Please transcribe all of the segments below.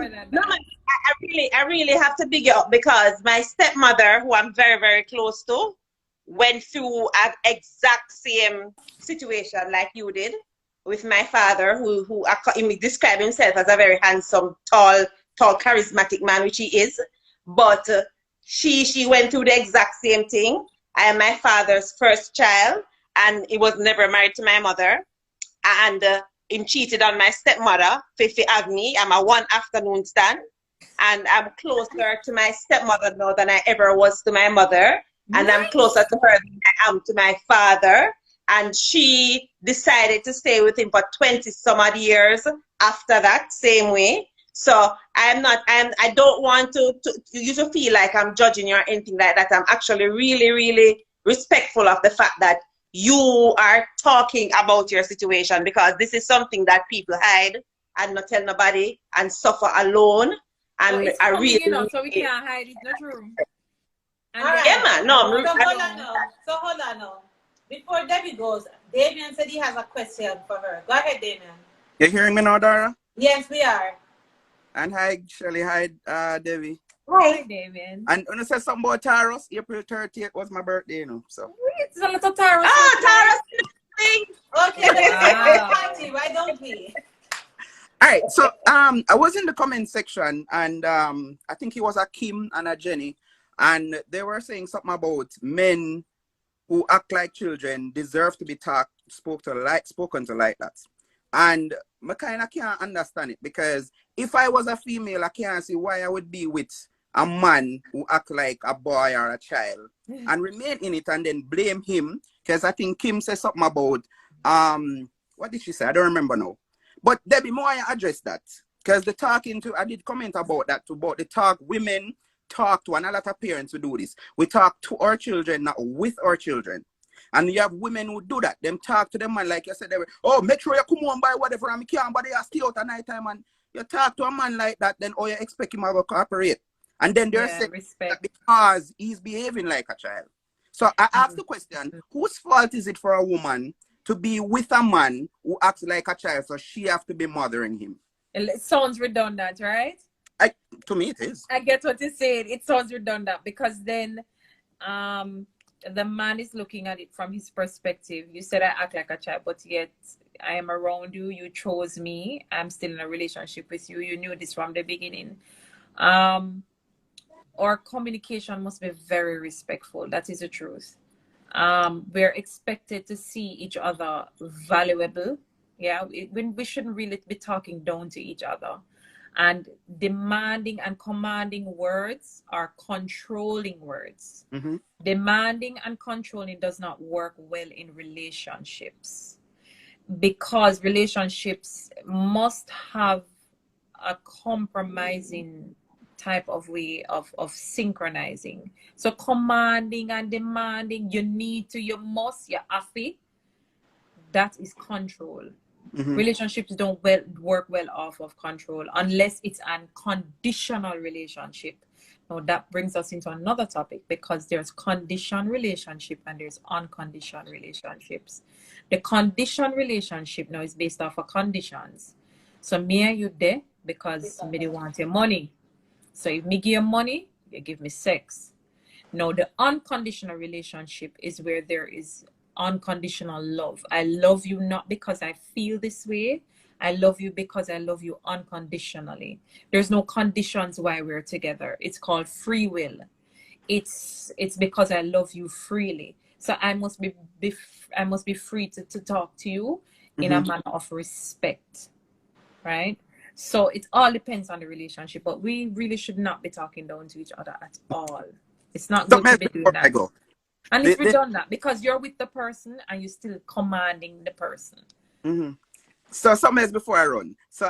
more than No, that. I really have to big it up because my stepmother, who I'm very, very close to, went through an exact same situation like you did with my father, who he described himself as a very handsome, tall, charismatic man, which he is. But she went through the exact same thing. I am my father's first child, and he was never married to my mother. And him cheated on my stepmother, Fifi Agni. I'm a one afternoon stand. And I'm closer to my stepmother now than I ever was to my mother. And I'm closer to her than I am to my father. And she decided to stay with him for 20 some odd years after that, same way. So I don't want you to feel like I'm judging you or anything like that. I'm actually really, really respectful of the fact that you are talking about your situation, because this is something that people hide and not tell nobody and suffer alone. And it's I coming, really, you know, so we can't hide it. Not true. All right. yeah, man. No, So hold on now. Before Debbie goes, Damien said he has a question for her. Go ahead, Damien. You hearing me now, Dara? Yes, we are. And hi, Shirley. Hi, Debbie. Hi, Damien. And when you said something about Taurus, April 30th was my birthday, you know. So. It's a little Taurus. Taurus. Okay, wow. Why don't we? All right, so I was in the comment section, and I think it was a Kim and a Jenny, and they were saying something about men who act like children deserve to be spoken to like that. And I kind of can't understand it, because if I was a female, I can't see why I would be with a man who act like a boy or a child and remain in it and then blame him. Because I think Kim said something about what did she say? I don't remember now. But Debbie, more I address that, because I did comment about that too, about the talk women talk to, and a lot of parents who do this. We talk to our children, not with our children. And you have women who do that. Them talk to them, man, like you said, they were, oh, make sure you come on by whatever, and can't, but they are still out at night time, and you talk to a man like that, then you expect him to cooperate. And then they're saying that because he's behaving like a child. So I ask the question, whose fault is it for a woman to be with a man who acts like a child, so she have to be mothering him? It sounds redundant, right? To me, it is. I get what you said. It sounds redundant, because then the man is looking at it from his perspective. You said I act like a child, but yet I am around you. You chose me. I'm still in a relationship with you. You knew this from the beginning. Our communication must be very respectful. That is the truth. We're expected to see each other valuable. Yeah, we shouldn't really be talking down to each other. And demanding and commanding words are controlling words. Demanding and controlling does not work well in relationships, because relationships must have a compromising type of way of synchronizing. So commanding and demanding, you need to, you must, you have to, that is control. Relationships don't work well off of control unless it's an conditional relationship. Now that brings us into another topic, because there's conditional relationship and there's unconditional relationships. The conditional relationship now is based off of conditions. So me and you there because me they want your money. So if me give you money, you give me sex. Now the unconditional relationship is where there is unconditional love. I love you not because I feel this way. I love you because I love you unconditionally. There's no conditions why we're together. It's called free will. It's because I love you freely. So I must be free to talk to you in a manner of respect, right? So it all depends on the relationship, but we really should not be talking down to each other at all. It's not good to be doing that. And it's redundant, because you're with the person and you're still commanding the person. So some else before I run. So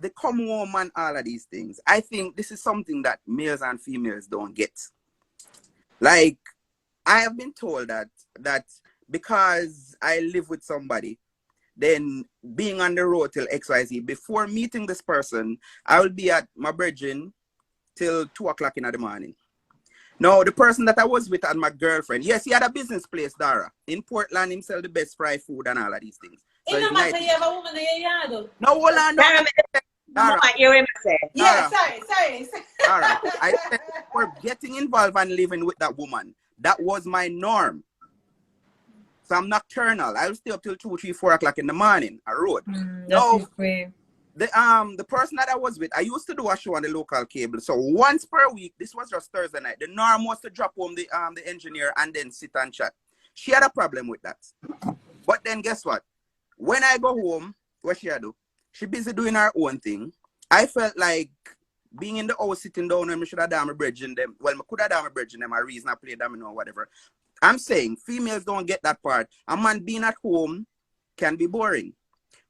the come home and all of these things, I think this is something that males and females don't get. Like, I have been told that because I live with somebody, then being on the road till XYZ, before meeting this person, I will be at my brethren till 2 o'clock in the morning. Now, the person that I was with and my girlfriend, yes, he had a business place, Dara. In Portland, he sell the best fried food and all of these things. So it no matter you have a woman in your yard. No, hold on. No. No, I hear him say. Yeah, Tara, sorry. Tara, I said for getting involved and living with that woman. That was my norm. So I'm nocturnal. I'll stay up till 2, 3, 4 o'clock in the morning. I road. That's No, his way. the person that I was with, I used to do a show on the local cable. So once per week, this was just Thursday night. The norm was to drop home the engineer and then sit and chat. She had a problem with that. But then guess what? When I go home, what she do? She busy doing her own thing. I felt like being in the house sitting down and I should have done my bridging them. Well, I could have done my bridging them, a reason I play domino or whatever. I'm saying females don't get that part. A man being at home can be boring.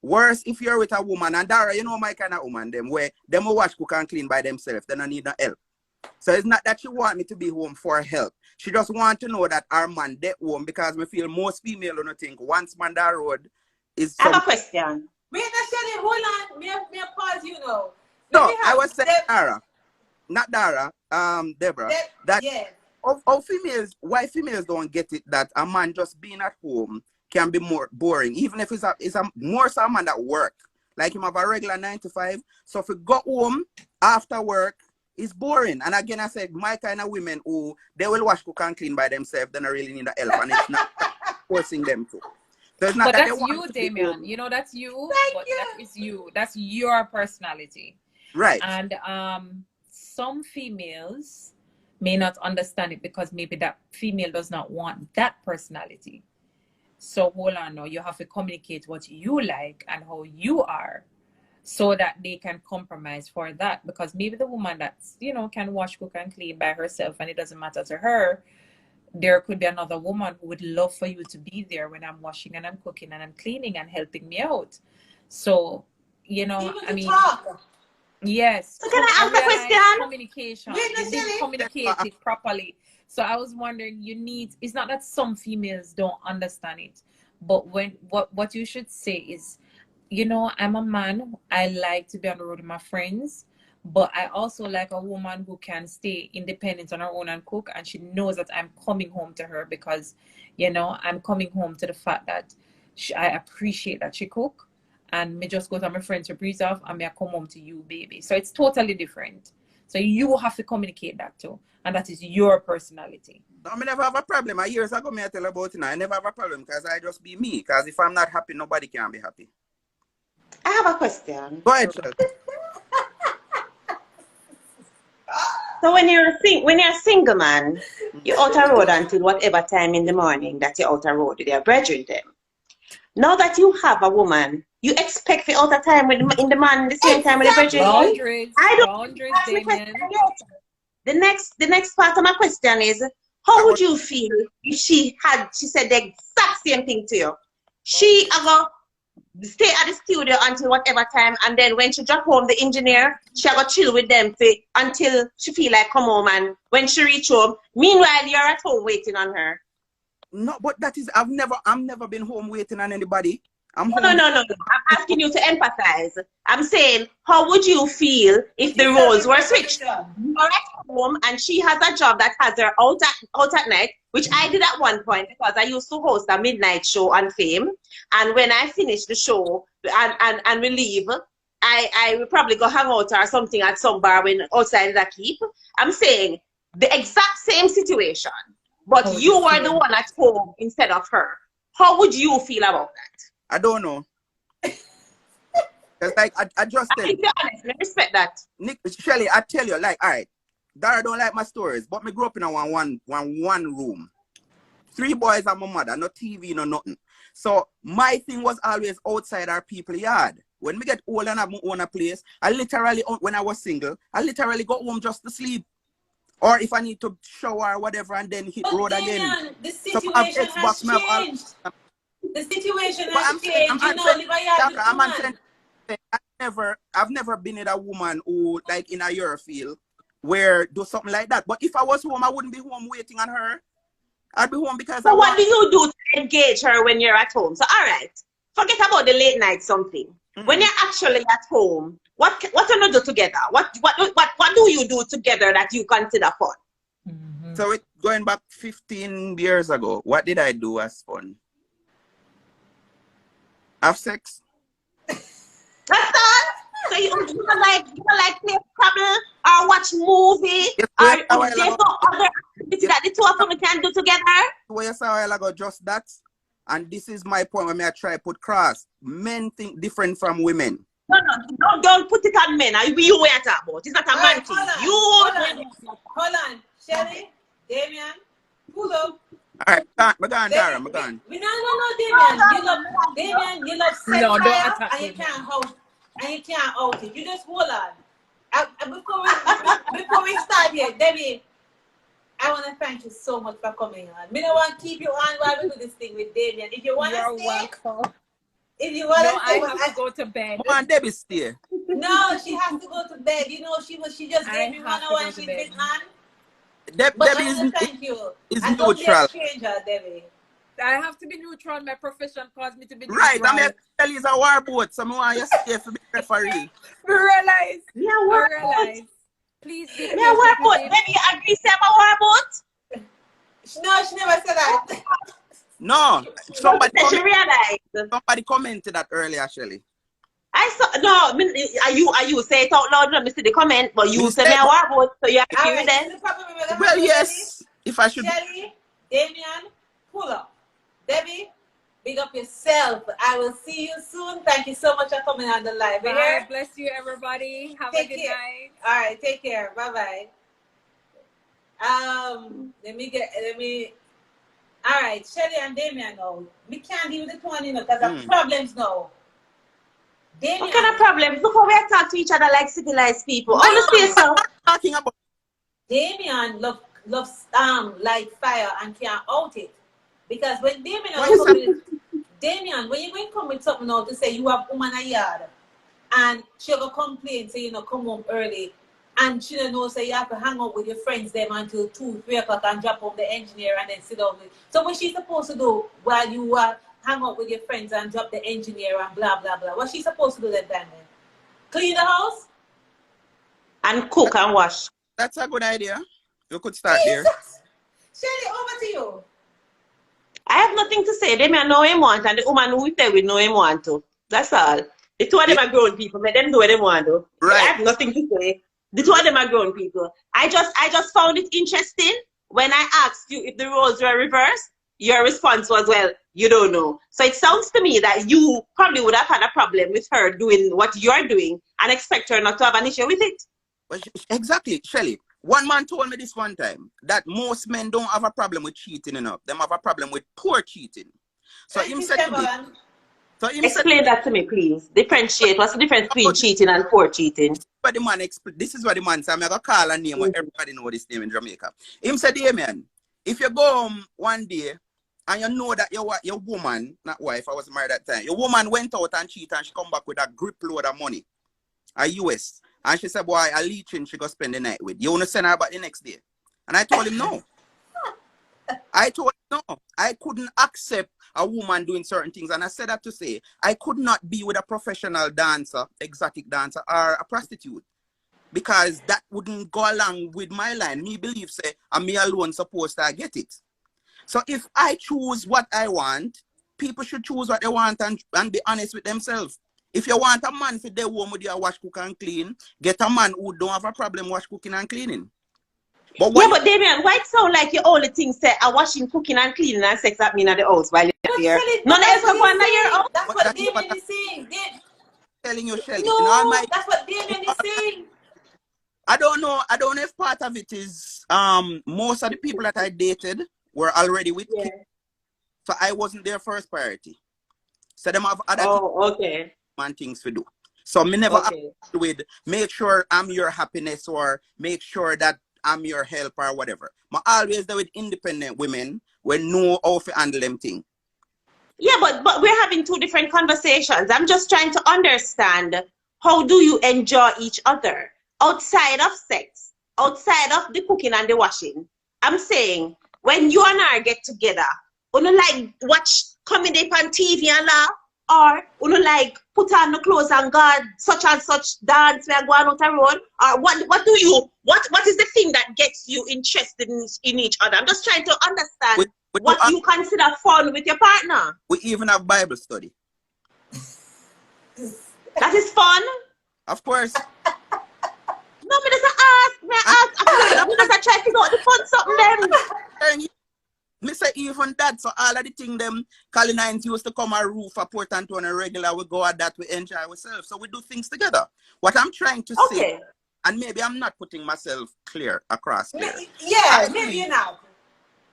Worse if you're with a woman, and Dara, you know my kind of woman, them where them will wash, cook, and clean by themselves. They don't need no help. So it's not that she want me to be home for help. She just want to know that our man dead home because we feel most female don't think once man that road is. I have a question. Wait, Shelly, hold on. Me pause you know. No, I was saying Dara, not Dara, Deborah. That yeah. Why females don't get it that a man just being at home can be more boring, even if it's a more so a man that work. Like him have a regular 9 to 5. So if we go home after work, it's boring. And again, I said my kind of women who they will wash, cook, and clean by themselves, they don't really need the help, and it's not forcing them to. So it's not But that that's you, Damian. You know, that's you. But that is you. That's your personality. Right. And some females may not understand it because maybe that female does not want that personality. So hold on now, you have to communicate what you like and how you are so that they can compromise for that. Because maybe the woman that's, you know, can wash, cook, and clean by herself and it doesn't matter to her, there could be another woman who would love for you to be there when I'm washing and I'm cooking and I'm cleaning and helping me out. So, you know, Even I mean, talk. yes. So can I ask a question? Communication. Wait, You didn't communicate it properly. So I was wondering, it's not that some females don't understand it, but what you should say is, you know, I'm a man, I like to be on the road with my friends, but I also like a woman who can stay independent on her own and cook, and she knows that I'm coming home to her because, you know, I'm coming home to the fact that I appreciate that she cook, and me just go to my friends to breeze off, and me I come home to you, baby. So it's totally different. So you have to communicate that too. And that is your personality. No, I never have a problem. Years ago, I tell about it now. I never have a problem because I just be me. Because if I'm not happy, nobody can be happy. I have a question. Go ahead, Shel. So when you're a single man, you're out on road until whatever time in the morning that you're out on road with your brethren them. Now that you have a woman, you expect the outer time in the morning the same time with the brethren. Boundaries, That's the question I get. The next part of my question is, how would you feel if she said the exact same thing to you? She go stay at the studio until whatever time, and then when she drop home the engineer, she go chill with them until she feel like come home, and when she reach home, meanwhile you're at home waiting on her. No, but that is I'm never been home waiting on anybody. No. I'm asking you to empathize. I'm saying, how would you feel if the roles were switched? You're at home and she has a job that has her out at night, which I did at one point because I used to host a midnight show on Fame. And when I finish the show and we leave, I will probably go hang out or something at some bar when outside the keep. I'm saying the exact same situation, but you were the one at home instead of her. How would you feel about that? I don't know. It's like I just I be honest, I respect that. Nick, Shelly, I tell you, like, all right, Dara don't like my stories, but me grew up in a one room. 3 boys and my mother, no TV, no nothing. So my thing was always outside our people's yard. When we get old and have my own place, I literally, when I was single, I literally go home just to sleep. Or if I need to shower or whatever and then hit road again. The situation has changed. The situation has changed. I've never been with a woman who, like in a year field, where do something like that. But if I was home, I wouldn't be home waiting on her. I'd be home because. So what do you do to engage her when you're at home? So all right, forget about the late night something. When you're actually at home, what do you do together? What do you do together that you consider fun? So going back 15 years ago, what did I do as fun? Have sex. That's all. So So you don't like play Scrabble or watch movie Yes, or where a while there's ago, no other activity that the two of them can do together? where you saw a while ago, just that. And this is my point when I try put cross. Men think different from women. No, don't put it on men. You were talking about. It's not a man thing. Hold on. Shelly, Damien, pull up. All right, I'm gone, Dara, I'm gone. No, Damien. You love set No, don't fire attack and you Damien. can't hold, and you can't hold it. You just hold on. Before we start here, Debbie, I want to thank you so much for coming on. Me don't want to keep you on while we do this thing with Damien. If you want to You're stay, welcome. if you want No, to I stay, have to go to bed. Come on, Debbie, stay. no, she has to go to bed. You know, she just I gave me 1 have to hour go and to she's bed. been on. But Debbie I want to thank you. is And don't be a neutral. stranger, Debbie. I have to be neutral. My profession calls me to be neutral. Right, I mean, tell you it's a war boat, so I want you to stay for the referee. Realize. Yeah, I war realize. Please be Yeah, war patient boat. with him. Maybe you agree say about war boat? No, she never said that. No, somebody She realized. commented that earlier, Shelly. I saw no. Are you say it out loud? Let me see the comment. But you Me say said- me a war boat, so you All agree right, with this that? is the problem we're gonna Well, have with yes, if I should. Shelly, Damien, pull up. Debbie, big up yourself. I will see you soon. Thank you so much for coming on the live. You Bye. hear? Bless you, everybody. Have Take a good care. night. All right, take care. Bye bye. All right, Shelly and Damien now. We can't deal with the 20 because of problems now. Damien. What kind of problems? Look how we talk to each other like civilized people. Honestly, so. Talking about Damien loves like fire and can't out it. Because when Damien What is that? Damien, when you going to come with something out to say you have woman a yard and she'll go complain, say come home early and she don't know say you have to hang out with your friends them until 2, 3 o'clock and drop off the engineer and then sit down with. So what she's supposed to do while you hang out with your friends and drop the engineer and blah blah blah? What's she supposed to do that time then? Clean the house? And cook and wash. That's a good idea. You could start there. Shelly, over to you. I have nothing to say. They may know him want, and the woman who we play with know him want to. That's all. The two of them are grown people. Let them do what they want to. Right. I have nothing to say. The two of them are grown people. I just found it interesting when I asked you if the roles were reversed. Your response was, well, you don't know. So it sounds to me that you probably would have had a problem with her doing what you're doing and expect her not to have an issue with it. Well, exactly, Shelly. One man told me this one time that most men don't have a problem with cheating enough. They have a problem with poor cheating. So him said to me, Explain that to me, please. Differentiate. What's the difference between cheating and poor cheating? This is what the man said. I'm going to call a name where everybody know this name in Jamaica. Him said, Damien, if you go home one day and you know that your woman, not wife, I was married at that time, your woman went out and cheated and she come back with a grip load of money, a US. And she said, boy, a leeching she go spend the night with. You want to send her back the next day? And I told him no. I told him no. I couldn't accept a woman doing certain things. And I said that to say, I could not be with a professional dancer, exotic dancer, or a prostitute. Because that wouldn't go along with my line. Me believe, say, I'm me alone supposed to get it. So if I choose what I want, people should choose what they want and be honest with themselves. If you want a man for their home with you wash, cook, and clean, get a man who don't have a problem wash, cooking, and cleaning. But but Damien, why it sound like you only things say washing, cooking, and cleaning and sex that mean at the house while you're here? None else come on your house. That's what Damien is saying. Telling you, Shelly. No, that's what Damien is saying. I don't know if part of it is most of the people that I dated were already with kids. So I wasn't their first priority. So them have other things to do. So me never with make sure I'm your happiness or make sure that I'm your help or whatever. I always there with independent women when know how to handle them things. Yeah, but we're having two different conversations. I'm just trying to understand, how do you enjoy each other outside of sex, outside of the cooking and the washing? I'm saying when you and I get together, you know, like watch comedy on TV and laugh, or you know, like put on the clothes and go such and such dance, we are going out the road, or what is the thing that gets you interested in each other? I'm just trying to understand what you consider fun with your partner. We even have Bible study. That is fun. Of course. No, me just ask. Me ask. Me just try to figure out the fun something then. Me say even that, so all of the thing them Calinines used to come our roof for Port Antonio regular, we go at that, we enjoy ourselves. So we do things together. What I'm trying to say, and maybe I'm not putting myself clear across there. Yeah, maybe you're not.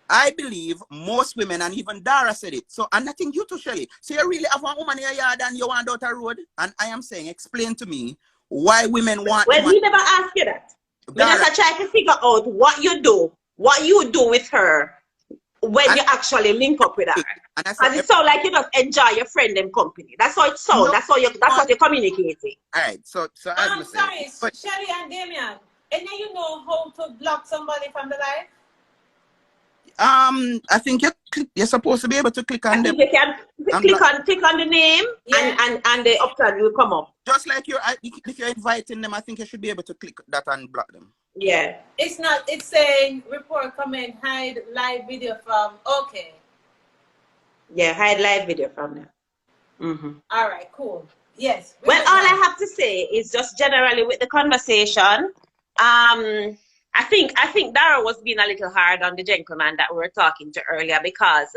I believe most women, and even Dara said it. So, and I think you too, Shelly. So you really have one woman in your yard and you want out a road? And I am saying, explain to me why women want. Well, he never asked you that. Dara, I try to figure out what you do with her when you actually link up with her. And it sounds like you just enjoy your friend and company. That's how it sounds. No, that's what you're communicating. All right. So I'm sorry, Shelly and Damian. And then you know how to block somebody from the live? I think you're supposed to be able to click on them. You can click on the name, and the option will come up. Just like if you're inviting them, I think you should be able to click that and block them. Yeah. It's not. It's saying report, comment, hide live video from. Okay. Yeah, hide live video from them. All right. Cool. Yes. Well, all I have to say is just generally with the conversation. I think Dara was being a little hard on the gentleman that we were talking to earlier, because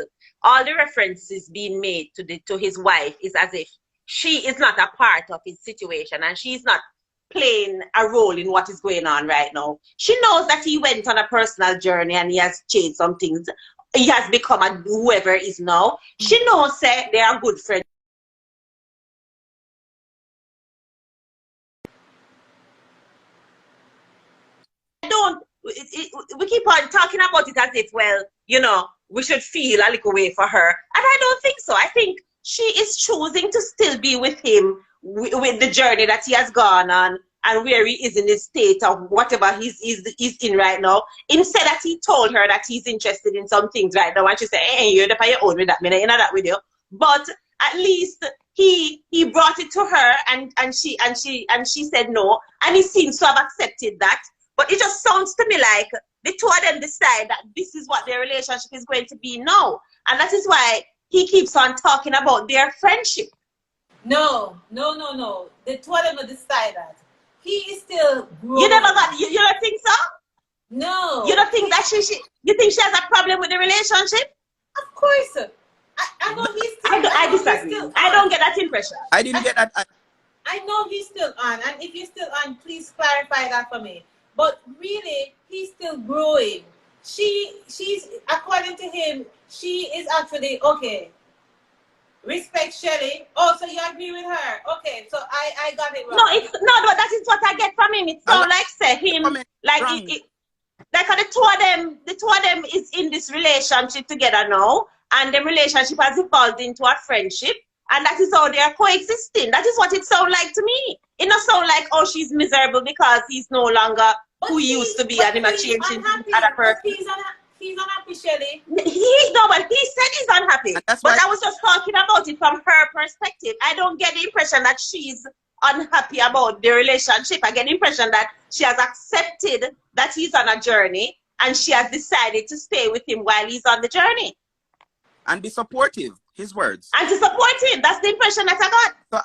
all the references being made to his wife is as if she is not a part of his situation and she's not playing a role in what is going on right now. She knows that he went on a personal journey and he has changed some things. He has become whoever he is now. She knows that they are good friends. We keep on talking about it as if, well, you know, we should feel a little way for her. And I don't think so. I think she is choosing to still be with him with the journey that he has gone on and where he is in his state of whatever he's in right now. Instead that he told her that he's interested in some things right now, and she said, hey, you're the your own with that, you know that with you. But at least he brought it to her and she said no, and he seems to have accepted that. But it just sounds to me like the two of them decide that this is what their relationship is going to be now. And that is why he keeps on talking about their friendship. No. The two of them decide that. He is still growing. You don't think so? No. You don't think that you think she has a problem with the relationship? Of course. I know he's still I disagree. I don't get that impression. I didn't get that. I know he's still on. And if you're still on, please clarify that for me. But really, he's still growing. She's according to him, she is actually okay. Respect Shelly. Oh, so you agree with her? Okay, so I got it wrong. No, that is what I get from him. It sounds like say him like like the two of them is in this relationship together now, and the relationship has evolved into a friendship, and that is how they are coexisting. That is what it sounds like to me. It not sound like, oh, she's miserable because he's no longer who he used to be, and him a changed into other person. He's unhappy, Shelly. He said he's unhappy. But I was just talking about it from her perspective. I don't get the impression that she's unhappy about the relationship. I get the impression that she has accepted that he's on a journey and she has decided to stay with him while he's on the journey. And be supportive, his words. And to support him. That's the impression that I got. So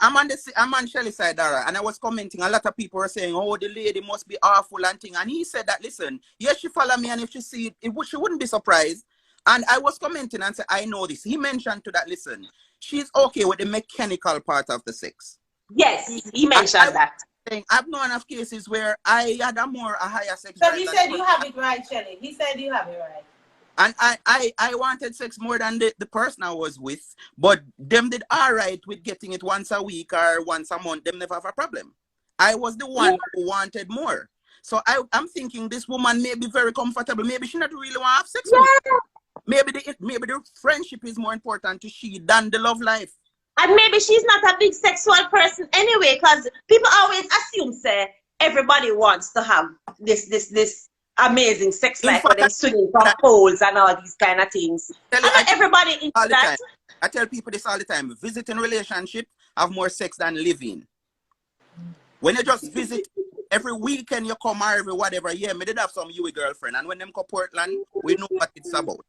I'm on Shelly's side, Dara, and I was commenting. A lot of people were saying, oh, the lady must be awful and thing. And he said that, listen, yes, she follow me, and if she see it, she wouldn't be surprised. And I was commenting and said, I know this. He mentioned to that, listen, she's okay with the mechanical part of the sex. Yes, he mentioned that. I've known of cases where I had a higher sex. So he said you have it right, Shelly. He said you have it right. And I wanted sex more than the person I was with, but them did all right with getting it once a week or once a month. Them never have a problem. I was the one who wanted more. So I'm thinking this woman may be very comfortable. Maybe she not really want to have sex with me. Maybe the friendship is more important to she than the love life. And maybe she's not a big sexual person anyway, because people always assume, say, everybody wants to have this amazing sex life where they're swinging from poles and all these kind of things. Everybody into that. I tell people this all the time. Visiting relationship have more sex than living. When you just visit every weekend, you come or every whatever, yeah, me did have some you girlfriend. And when them come Portland, we know what it's about.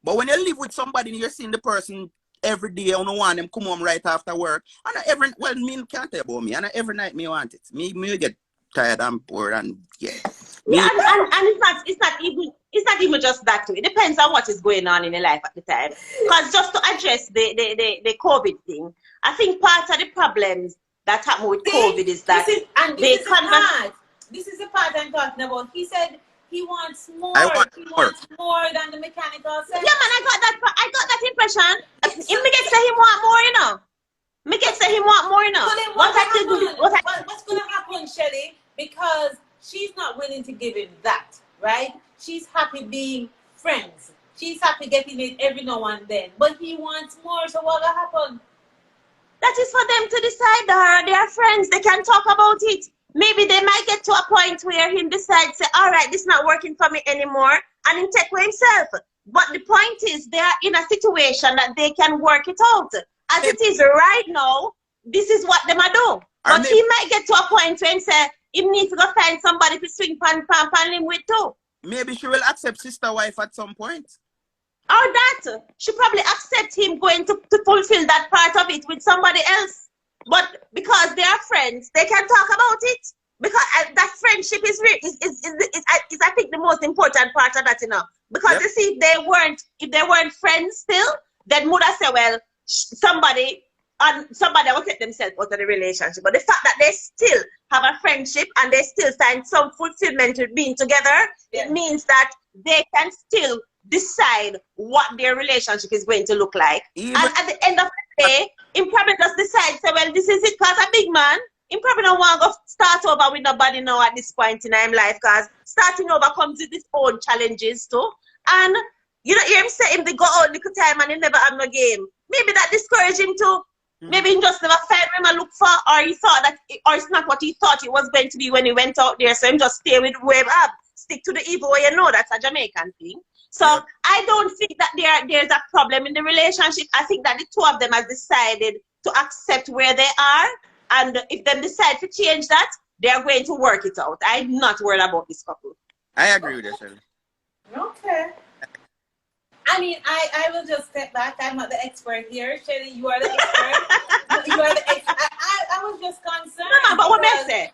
But when you live with somebody and you're seeing the person every day. I don't want them come home right after work. And well, me can't tell about me. And every night me want it. Me get tired and bored and yeah. Yeah, and it's not even just that too. It depends on what is going on in your life at the time. Because just to address the COVID thing, I think part of the problems that happen with COVID is that this is the part I'm talking about. He said he wants more. Wants more than the mechanical sex. Yeah, man, I got that impression. If me get say he want more, you know. Me get say he want more, you know. So then what's gonna happen, Shelly? Because she's not willing to give him that, right? She's happy being friends. She's happy getting it every now and then. But he wants more, so what'll happen? That is for them to decide, Dara. They are friends. They can talk about it. Maybe they might get to a point where him decides, say, all right, this is not working for me anymore, and him take for himself. But the point is, they are in a situation that they can work it out. As it is right now, this is what they might do. But he might get to a point where he say, he needs to go find somebody to swing pan him with too. Maybe she will accept sister wife at some point. Or that. She probably accept him going to fulfill that part of it with somebody else. But because they are friends, they can talk about it. Because that friendship is I think the most important part of that, you know. Because you see, if they weren't friends still, then would have said, well, somebody will take themselves out of the relationship. But the fact that they still have a friendship and they still find some fulfillment with being together, it means that they can still decide what their relationship is going to look like. And at the end of the day, he probably just decide, say, well, this is it, because a big man, he probably don't want to go start over with nobody now at this point in his life, because starting over comes with its own challenges too. And you know, hear him say him they go out little time and he never have no game. Maybe that discouraged him too. Maybe he just never found him and look for, or he thought that, or it's not what he thought it was going to be when he went out there. So him just stay with whoever have. Stick to the evil way, you know, that's a Jamaican thing. So I don't think that there's a problem in the relationship. I think that the two of them have decided to accept where they are. And if they decide to change that, they are going to work it out. I'm not worried about this couple. I agree with you, Shelly. Okay. I mean, I will just step back. I'm not the expert here. Shelly, you are the expert. You are the expert. I was just concerned. No, but what I say?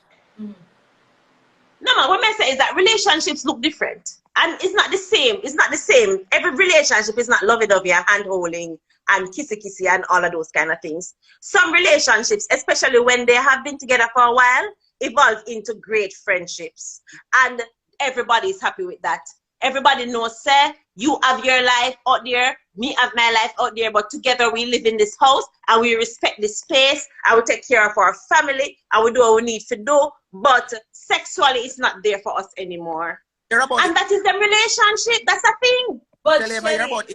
No, what I say is that relationships look different. And it's not the same. It's not the same. Every relationship is not lovey-dovey and hand-holding and kissy-kissy and all of those kind of things. Some relationships, especially when they have been together for a while, evolve into great friendships. And everybody is happy with that. Everybody knows, say, you have your life out there, me have my life out there, but together we live in this house and we respect this space and we take care of our family and we do what we need to do. But sexually, it's not there for us anymore. And that is the relationship. That's a thing. But Shelly,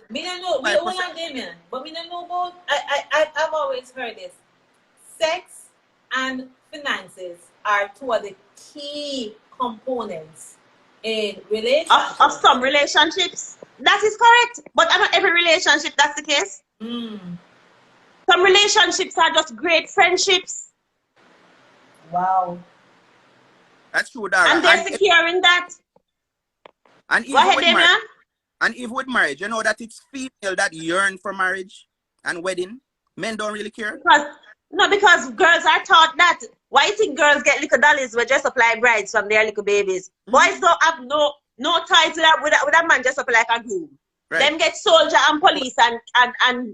me don't know. We don't have them, but me don't know about. I've always heard this. Sex and finances are two of the key components in relationships. Of some relationships. That is correct. But not every relationship that's the case. Some relationships are just great friendships. Wow. That's true, Dara. And they're secure in that. And even with marriage, you know that it's female that yearn for marriage and wedding. Men don't really care. Because girls are taught that. Why you think girls get little dollies with just apply brides from their little babies? Boys don't have no ties with a man just up like a groom. Right. Them get soldier and police and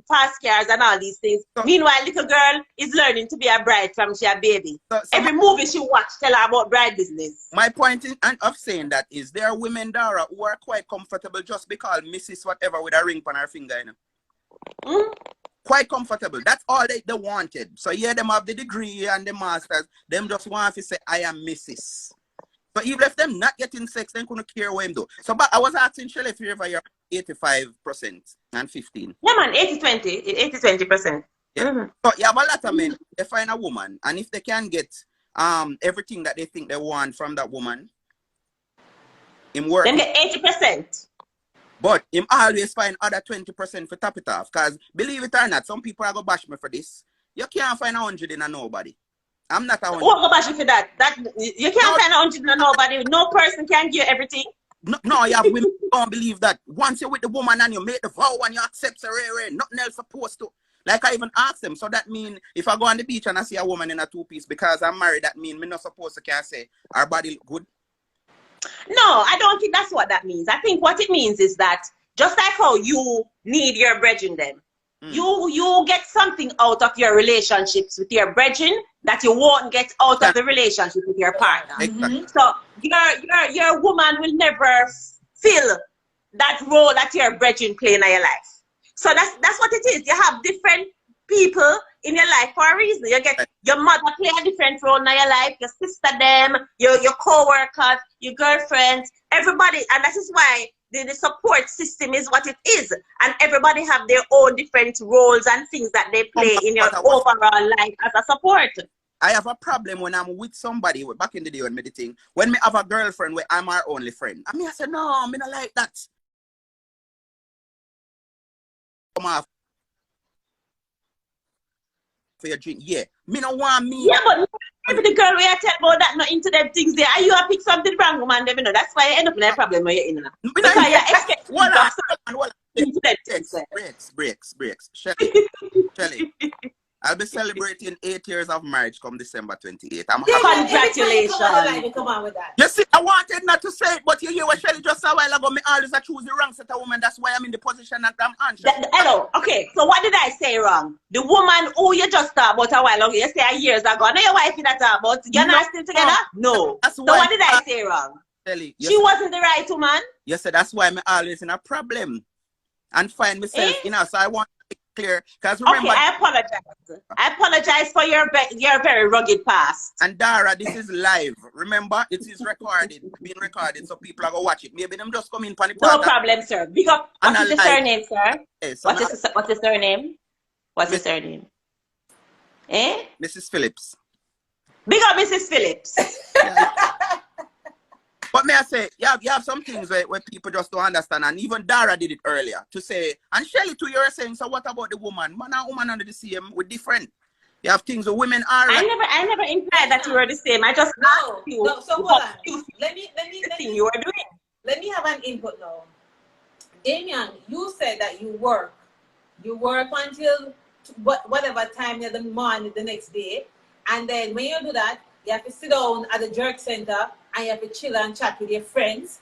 fast cars and all these things. So, meanwhile, little girl is learning to be a bride from she a baby. So every movie she watch tell her about bride business. My point of saying that is there are women, Dara, who are quite comfortable just because Mrs. whatever with a ring on her finger, you know. Quite comfortable. That's all they wanted. So yeah, them have the degree and the masters. Them just want to say, I am Mrs. So even if them not getting sex, they couldn't care what him do. So but I was asking Shelly if you ever hear 85% and 15. Yeah, man, 80-20%. Yeah. So you have a lot of men, they find a woman, and if they can get everything that they think they want from that woman, him work. Then get 80%. But him always find other 20% for top it off. Because believe it or not, some people are going to bash me for this. You can't find 100 in a nobody. I'm not a 100. Who go bash you for that? You can't find 100 in a nobody. No person can give you everything. No, you have women who don't believe that. Once you're with the woman and you make the vow and you accept her, nothing else supposed to. Like I even asked them. So that mean if I go on the beach and I see a woman in a two-piece because I'm married, that mean me not supposed to can say our body look good? No, I don't think that's what that means. I think what it means is that just like how you need your brethren then, you get something out of your relationships with your brethren that you won't get out of the relationship with your partner. Exactly. So your woman will never fill that role that your brethren play in your life. So that's what it is. You have different people in your life for a reason. You get your mother play a different role in your life, your sister them, your co-workers, your girlfriends, everybody, and that is why the support system is what it is. And everybody have their own different roles and things that they play in your overall life as a support. I have a problem when I'm with somebody back in the day when me the thing. When me have a girlfriend where I'm her only friend. I mean I say no, me not like that. Come off for your drink. Yeah. Me no want me. Yeah, but maybe the girl we are telling about that not into them things there. Are you a pick something wrong, woman? Them, you know, that's why you end up in a problem where you're in. Because you expect breaks. Shelly. I'll be celebrating 8 years of marriage come December 28th. Congratulations. Come on with that. You see, I wanted not to say it, but you hear what Shelly just a while ago. Me always choose the wrong set of woman. That's why I'm in the position that I'm on. Hello. Okay, so what did I say wrong? The woman who you just talked about a while ago, you say years ago. I know your wife that talk about. You're not still together? No. That's so why what did I say wrong? Shelly, she wasn't the right woman. You said that's why I'm always in a problem and find myself, you know. So I want to be clear because remember. Okay, I apologize. I apologize for your very rugged past. And Dara, this is live. Remember, it is recorded, being recorded, so people are gonna watch it. Maybe them just come in for the No problem, sir. Big up. What is the surname, sir? Yes, what's the surname? What's the surname? Eh? Mrs. Phillips. Big up, Mrs. Phillips. But may I say, you have some things where people just don't understand, and even Dara did it earlier to say, and Shelly too, you're saying, so what about the woman? Man and woman under the same, we're different. You have things where women are. I never implied that you were the same. I just asked you. No, so hold on. Let me you were doing. Let me have an input now. Damian, you said that you work until whatever time in the morning the next day, and then when you do that, you have to sit down at the jerk center and you have to chill and chat with your friends.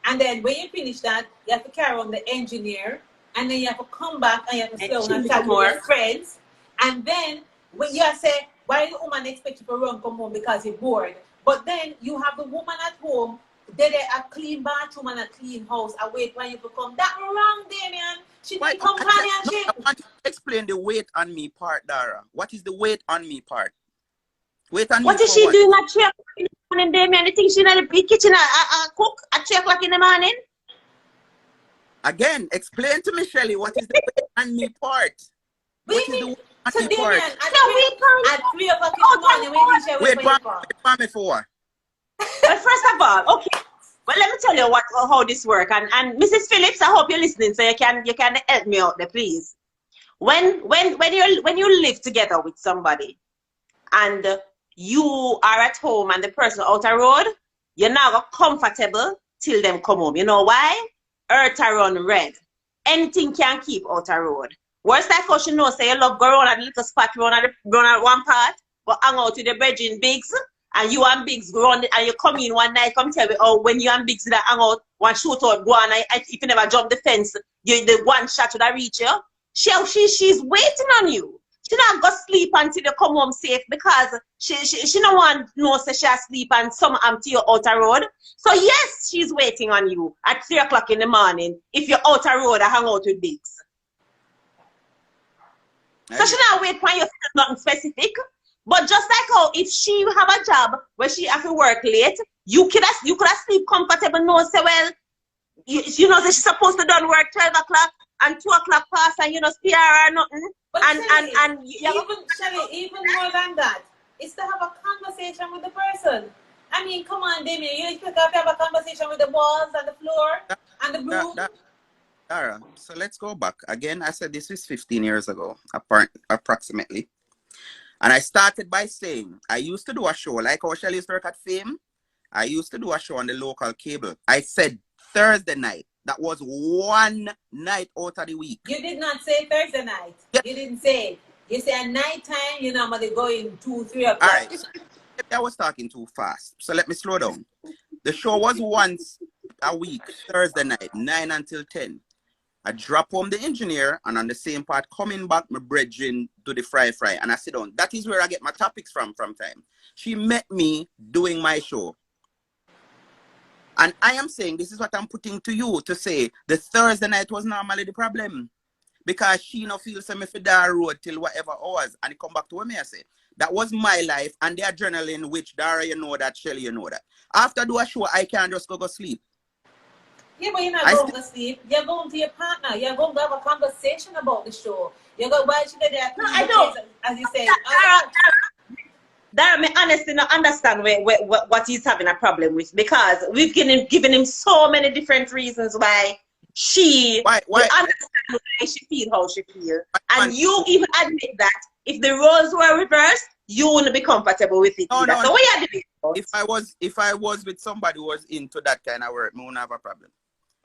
And then when you finish that, you have to carry on the engineer. And then you have to come back and you have to sit down and chat with your friends. And then when you say, why the woman expect you to run come home because you're bored? But then you have the woman at home, they a clean bathroom and a clean house. I wait when you to come. That wrong, Damian. She need companionship. I want to explain the wait on me part, Dara. What is the wait on me part? Wait on what is she doing at 3 o'clock in the morning, Damian? You think she's in the kitchen cook at 3 o'clock in the morning? Again, explain to me, Shelly, what is the wait on me part? What is the wait on me part? At 3 o'clock in the morning, wait for me for. Well, first of all, okay. Well, let me tell you how this works. And Mrs. Phillips, I hope you're listening, so you can help me out there, please. When you live together with somebody, and you are at home and the person out the road, you're not comfortable till them come home. You know why? Earth a run red. Anything can keep out the road. Worst like how she knows, say you love go around at the little spot, run at one part, but hang out with the brethren Biggs, and you and Biggs go on, and you come in one night, come tell me, oh, when you and Biggs did hang out, one shootout, go on, if you never jump the fence, the one shot would have reach you. She's waiting on you. She not go sleep until you come home safe because she don't want no say she sleep and some empty you out the road. So yes, she's waiting on you at 3 o'clock in the morning if you're out the road and hang out with Biggs. So she not wait for you nothing specific. But just like how if she have a job where she have to work late, you could have sleep comfortable, no say well, you know that she's supposed to done work 12 o'clock and 2 o'clock pass and you know spare her or nothing. But even more than that, it's to have a conversation with the person. I mean, come on, Damien, you expect to have a conversation with the walls and the floor and the broom. Dara, so let's go back. Again, I said this is 15 years ago, approximately. And I started by saying, I used to do a show, like how Shelly used to work at Fame. I used to do a show on the local cable. I said Thursday night, That was one night out of the week. You did not say Thursday night. Yeah. You didn't say it. You say at night time, you normally go in 2, 3 o'clock. All right. I was talking too fast. So let me slow down. The show was once a week, Thursday night, 9 until 10. I drop home the engineer, and on the same part, coming back, my brethren to the fry, and I sit down. That is where I get my topics from time. She met me doing my show. And I am saying, this is what I'm putting to you to say, the Thursday night was normally the problem. Because she no feel me for that road till whatever hours, and it come back to what me I say. That was my life, and the adrenaline, which Dara, you know that, Shelly, you know that. After do a show, I can't just go sleep. Yeah, but you're not going to sleep. You're going to your partner. You're going to have a conversation about the show. You're going, why should they? No, I don't. As you say. Dara, me honestly not understand what he's having a problem with, because we've given him so many different reasons why she understand why she feel how she feel. And you even admit that if the roles were reversed, you wouldn't be comfortable with it. No, so what you doing? If I was with somebody who was into that kind of work, I wouldn't have a problem.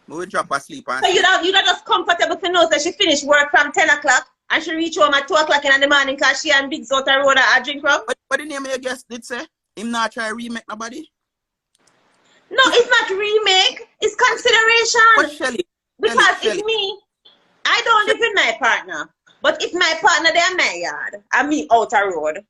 I would drop asleep. And so you're not just comfortable to know that she finished work from 10 o'clock and she reach home at 2 o'clock in the morning because she and Big Zota Road at drink from? But the name of your guest did say him not try to remake nobody? No, it's not remake. It's consideration. But Shelly, because it's me. I don't live with my partner. But if my partner they are my yard and me out a road,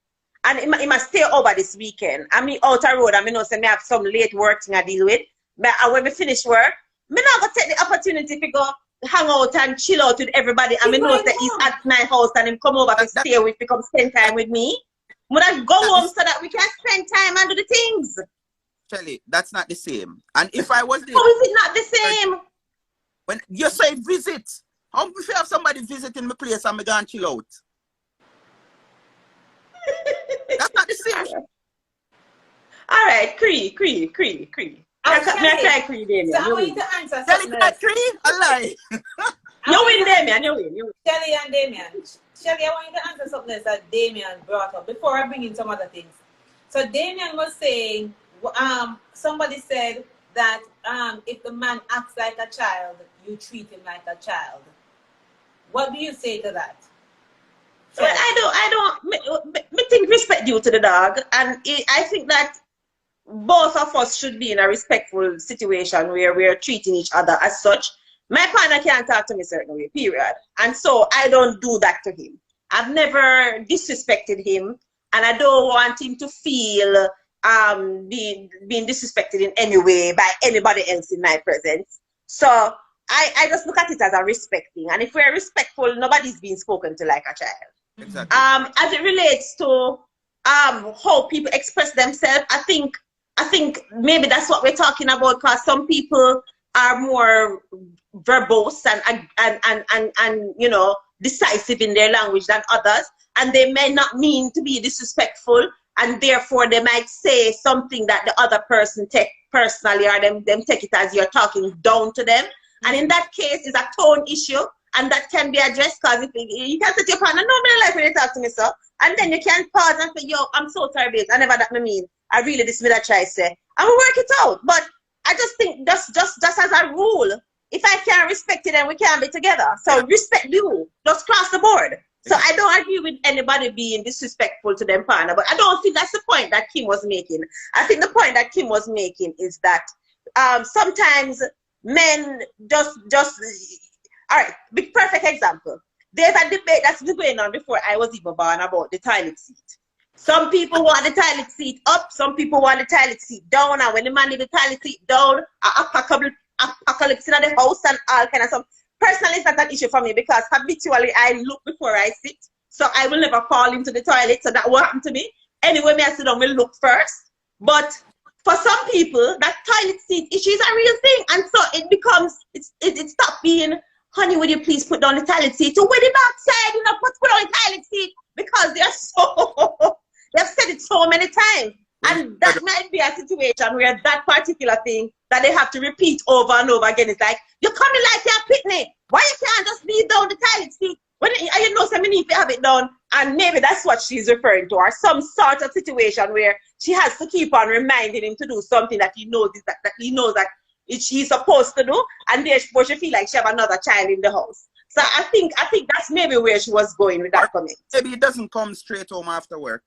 and he must stay over this weekend, and me out a road, and me know say me have some late work thing I deal with. And when we finish work, me not gonna take the opportunity to go hang out and chill out with everybody. And me know that he's at my house and him come over to stay with me, come spend time with me. But I go home so that we can spend time and do the things. Shelly, that's not the same. And if I was there, how is it not the same? When you say visit, how if you have somebody visiting my place and me go and chill out? That's not the same. All right, Cree. I try Cree, Damien. So I want you to answer Shelly, something else. Cree? I lie. You win, Damien. You win. Shelly and Damien. Shelly, I want you to answer something else that Damien brought up before I bring in some other things. So Damien was saying, somebody said that if the man acts like a child, you treat him like a child. What do you say to that? Well, I don't think respect due to the dog, and I think that both of us should be in a respectful situation where we're treating each other as such. My partner can't talk to me a certain way, period. And so I don't do that to him. I've never disrespected him, and I don't want him to feel being disrespected in any way by anybody else in my presence. So I just look at it as a respect thing. And if we're respectful, nobody's being spoken to like a child. Exactly. As it relates to how people express themselves, I think maybe that's what we're talking about, because some people are more verbose and you know, decisive in their language than others, and they may not mean to be disrespectful, and therefore they might say something that the other person take personally, or them take it as you're talking down to them. And in that case, it's a tone issue, and that can be addressed, because if you can say to your partner, no, me like when you talk to me, so, and then you can pause and say, yo, I'm so sorry, babe. I never that me mean. I really this me that try say. And we work it out. But I just think just as a rule, if I can't respect it, then we can't be together. So respect you. Just cross the board. So I don't agree with anybody being disrespectful to them partner, but I don't think that's the point that Kim was making. I think the point that Kim was making is that sometimes men just all right, big perfect example. There's a debate that's been going on before I was even born about the toilet seat. Some people want the toilet seat up, some people want the toilet seat down, and when the man leave the toilet seat down, apocalypse in the house and all kind of stuff. Personally, it's not an issue for me, because habitually I look before I sit, so I will never fall into the toilet, so that won't happen to me. Anyway, me I sit down, will look first. But for some people, that toilet seat issue is a real thing, and so it becomes, it stopped being, honey, would you please put down the toilet seat? So with the backside, you know, put on the toilet seat, because they're so, they've said it so many times. And that might be a situation where that particular thing that they have to repeat over and over again is like, you're coming like you're picnic. Why you can't just leave down the toilet seat? When you know somebody need to have it done, and maybe that's what she's referring to, or some sort of situation where she has to keep on reminding him to do something that he knows that he knows that she's supposed to do, and therefore she feel like she have another child in the house. So I think that's maybe where she was going with that comment. Maybe it doesn't come straight home after work.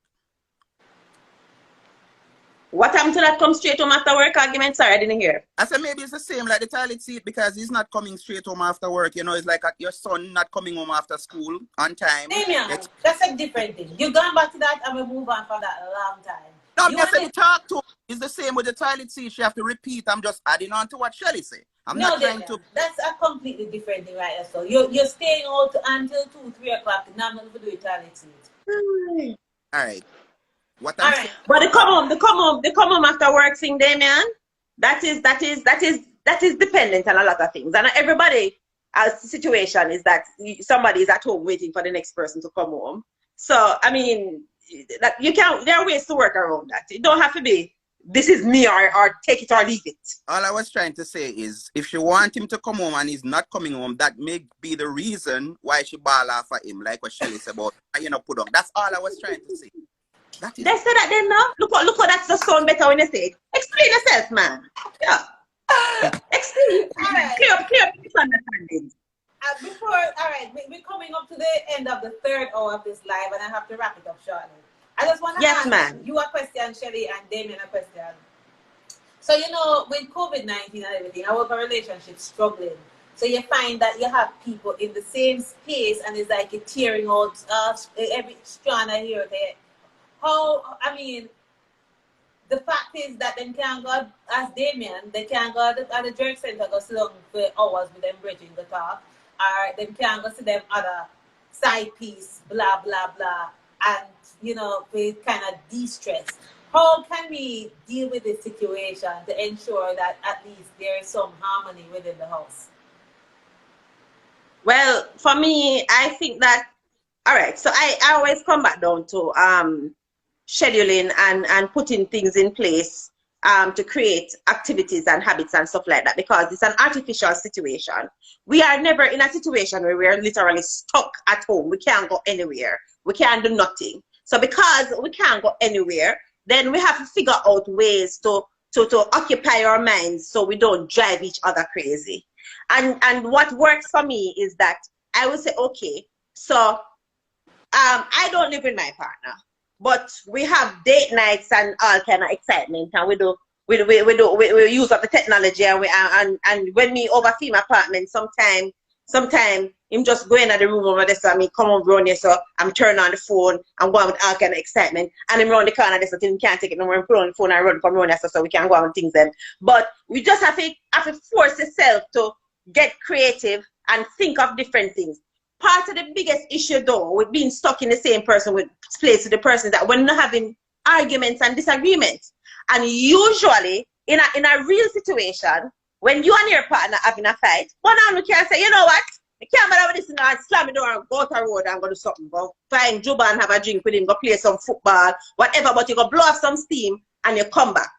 What happened to that come straight home after work argument? Sorry, I didn't hear. I said maybe it's the same like the toilet seat, because he's not coming straight home after work. You know, it's like your son not coming home after school on time. That's a different thing. You gone back to that and we move on from that a long time. No, I'm just saying talk to. It's the same with the toilet seat. She have to repeat. I'm just adding on to what Shelly say. I'm not trying to. That's a completely different thing, right? So you're staying out until 2, 3 o'clock. Now I'm not going to do a toilet seat. All right. What I'm saying. But the come home after work thing, Damian, that is dependent on a lot of things. And everybody, as the situation is that somebody is at home waiting for the next person to come home. So I mean, that you can. There are ways to work around that. It don't have to be this is me or take it or leave it. All I was trying to say is, if she want him to come home and he's not coming home, that may be the reason why she ball off for him, like what Shelly said about put on. That's all I was trying to say. They say that then now. Look what that's the sound better when they say it. Explain yourself, man. Yeah. Explain. Clear misunderstanding. We're coming up to the end of the 3rd hour of this live, and I have to wrap it up shortly. I just want to ask you a question, Shelly, and Damien a question. So, with COVID-19 and everything, our relationship struggling. So you find that you have people in the same space, and it's like you're tearing out every strand of hair there. The fact is that them can't go, as Damien, they can't go at the jerk center, go sit down for hours with them bridging the talk, or them can't go see them other side piece, blah, blah, blah, and, we kind of de-stress. How can we deal with this situation to ensure that at least there is some harmony within the house? Well, for me, I think that, all right, so I always come back down to scheduling and putting things in place to create activities and habits and stuff like that, because it's an artificial situation. We are never in a situation where we are literally stuck at home. We can't go anywhere. We can't do nothing. So because we can't go anywhere, then we have to figure out ways to occupy our minds so we don't drive each other crazy. And what works for me is that I will say, okay, so I don't live with my partner, but we have date nights and all kind of excitement, and we use up the technology, and when me oversee my apartment, sometime him just go in at the room over there, so I mean come on around here, so I'm turning on the phone and go on with all kind of excitement, and him around the corner there, so he can't take it no more, and put on the phone and run from around there, so we can go on things then. But we just have to force yourself to get creative and think of different things. Part of the biggest issue though with being stuck in the same person with the person that we're not having arguments and disagreements. And usually in a real situation, when you and your partner having a fight, one of them can say, you know what, I can't bother with this and slam the door and go to the road and go do something. Go find Juba and have a drink with him, go play some football, whatever, but you go blow off some steam and you come back.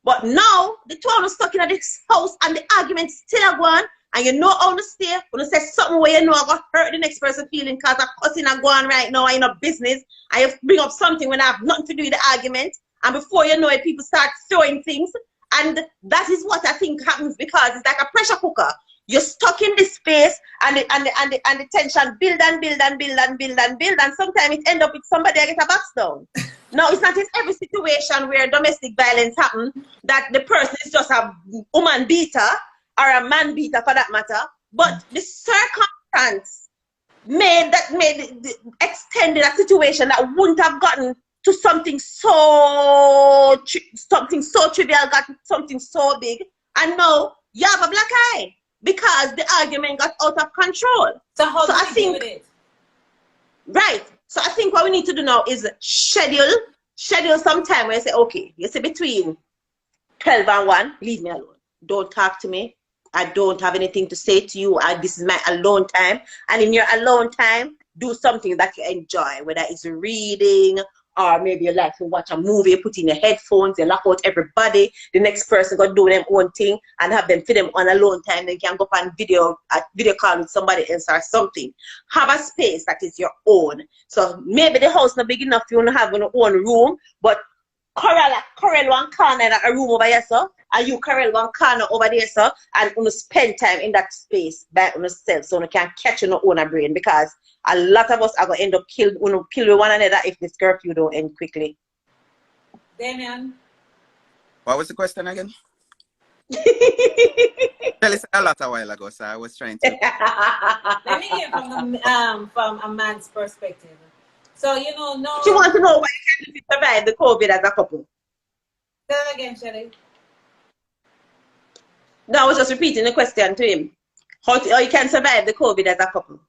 But now the two of them stuck in this house and the argument still going. And you know how to stay, when you say something where you know I'm going to hurt the next person feeling because I'm cussing and going right now, I'm in a business, and you bring up something when I have nothing to do with the argument, and before you know it, people start throwing things, and that is what I think happens, because it's like a pressure cooker. You're stuck in this space, and the tension build and build and build and build and build, and sometimes it ends up with somebody that gets a box down. No, it's not in every situation where domestic violence happens that the person is just a woman beater, or a man beater for that matter, but the circumstance extended a situation that wouldn't have gotten to something so trivial, got something so big, and now you have a black eye because the argument got out of control. So how do you deal with it? Right. So I think what we need to do now is schedule some time where you say, okay, you say between 12 and 1, leave me alone. Don't talk to me. I don't have anything to say to you. This is my alone time. And in your alone time, do something that you enjoy, whether it's reading, or maybe you like to watch a movie, put in your headphones, you lock out everybody, the next person go do their own thing and have them for them on alone time. Then you can go up on video call with somebody else or something. Have a space that is your own. So maybe the house not big enough, you want to have your own room, but corral one corner in a room over yourself. and you carry one corner over there, so, and you spend time in that space by yourself so you can catch your own brain, because a lot of us are going to end up kill with one another if this curfew don't end quickly. Damien. What was the question again? Tell us a lot a while ago, so I was trying to. Let me hear from a man's perspective. So, you know, no. She wants to know why you can survive the COVID as a couple. Say that again, Shelly. No, I was just repeating the question to him. How you can survive the COVID as a couple.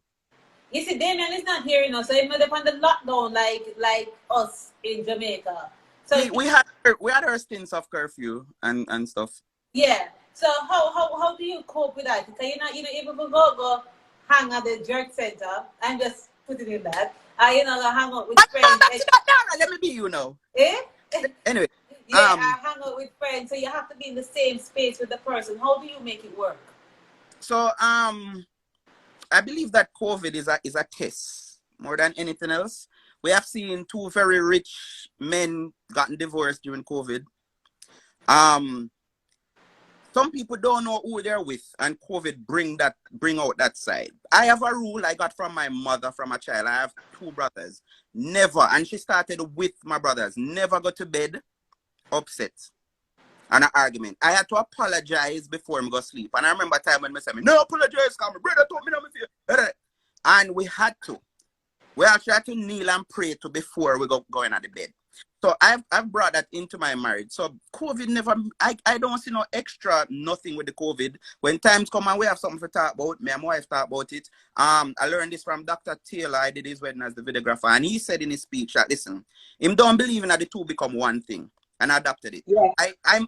You see, Damien is not hearing us, so he's not on the lockdown like us in Jamaica. So we had our stints of curfew and stuff. Yeah. So how do you cope with that? Because you're not able to go hang at the jerk center and just put it in that. You're not gonna hang out with friends. Let me be you know. Eh? Anyway. Yeah, I hang out with friends, so you have to be in the same space with the person. How do you make it work? So I believe that COVID is a test more than anything else. We have seen two very rich men gotten divorced during COVID. Some people don't know who they're with, and COVID bring out that side. I have a rule I got from my mother from a child. I have two brothers. Never, and she started with my brothers, never go to bed upset and an argument. I had to apologize before I go sleep. And I remember a time when I said, no apologize, because my brother told me not to say. And we had to. We actually had to kneel and pray to before we go going at the bed. So I've brought that into my marriage. So COVID never, I don't see no extra nothing with the COVID. When times come and we have something to talk about, me and my wife talk about it. I learned this from Dr. Taylor. I did his wedding as the videographer. And he said in his speech that, listen, him don't believe in that the two become one thing. And I adopted it. Yeah.